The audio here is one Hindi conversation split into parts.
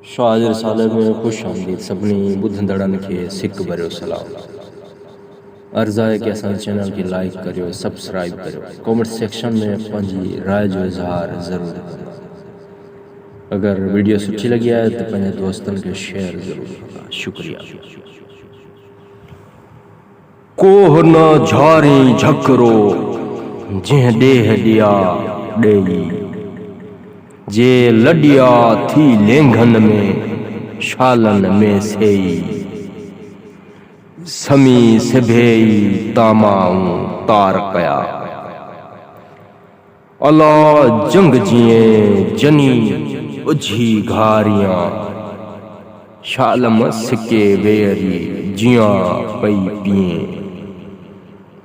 शाहजर साले में खुश आमदीद सभिनी ॿुधंदड़नि खे सिक भरियो सलाम। अर्ज़ु आहे कि असां चैनल खे लाइक करियो, सब्सक्राइब करियो, कमेंट सेक्शन में पंहिंजी राय जो इज़हार ज़रूर करियो। अगर वीडियो सुठी लगी आहे तो पंहिंजे दोस्तनि खे शेयर ज़रूर करियो। शुक्रिया। कोह न झारी झकरो जंहिं ॾेह ॾिया ॾेई, जे लडिया थी लेंघन में शालन में सेई, समी सिभेई तामाऊं तार कया, अला जंग जिए जनी उझी घारियां, शालम सिके वेरी जियां पई पिए,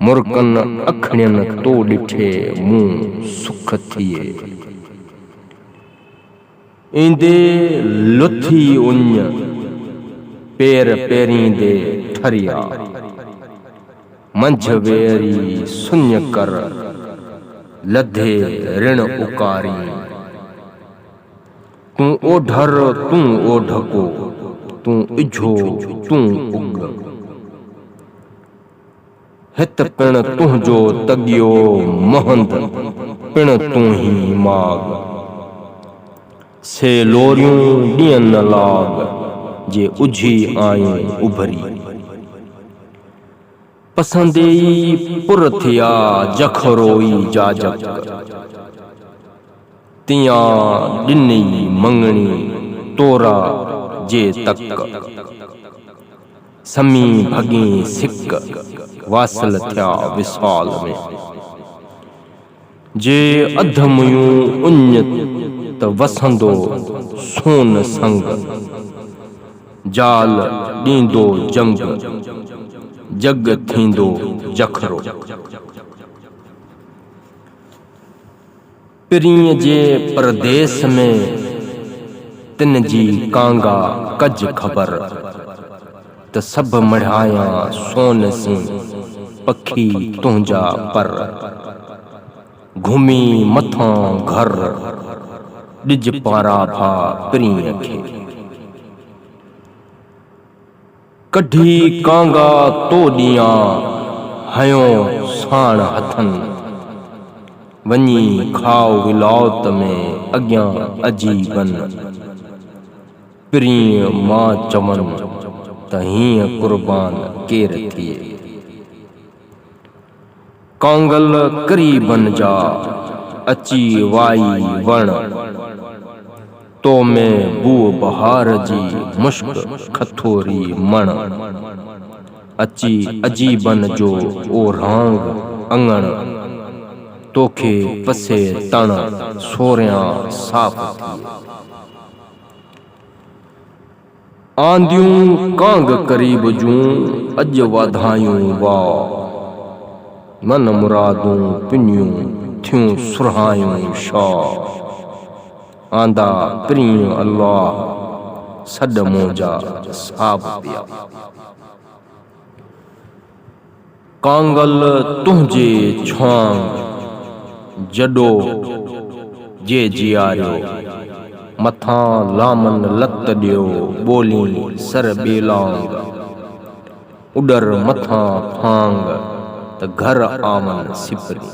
मुर्कन अखड़ियन तो ॾिठे मुंह सुख थिए, इंदे लुथी उञ पेर पेरीं दे ठरिया, मंझ वेरी सुञ कर लधे ऋण उकारी, तू ओढर तू ओढको तू इझो तू उग, हित पिण तुंहिंजो तगियो महंद पिण तू ही माग, से लोरियूं ॾियन लाग जे उझी आयूं उभरी, पसंदेई पुर थिया जखरोई जाजक, तियां ॾिनी मंगणी तोरा जे तक, समी भगी सिक वासल थिया विसाल में, जे अध मुयूं उञ त वसंदो सोन संग, जाल ॾींदो जंग जग थींदो जखरो, पिरीं जे परदेस में तिन जी कांगा कज ख़बर, त सब मढ़ाया सोन सी पखी तुंहिंजा पर, घुमी मथां घर ॾिज पारा भा पिरीं खे, कढी कांगा तो ॾियां हयो साण हथन, वञी खाओ विलाउत में अॻियां अजीबन, पिरीं मां चवन त हीअं कुर्बान केर थिए, कांगल करीबन जा अची वाई वण, तो में बू बहार जी मुश्क खथोरी मण, अची अजीबन जो ओ रांग अंगण, तोखे पसे तण सोरियां साफ़ थिए, आंदियूं कांग करीब जूं अज वाधायूं वाह, मन मुरादूं पिनियूं थियूं सुरहायूं शाह, आंदा पिरीं अल्लाह सॾ मोजा साब पिया, कांगल तुंहिंजे छांग जडो जे जियारियो, मथां लामन लत ॾियो ॿोली सर बेलांग, उडर मथां फांग त घर आमन सिपरी।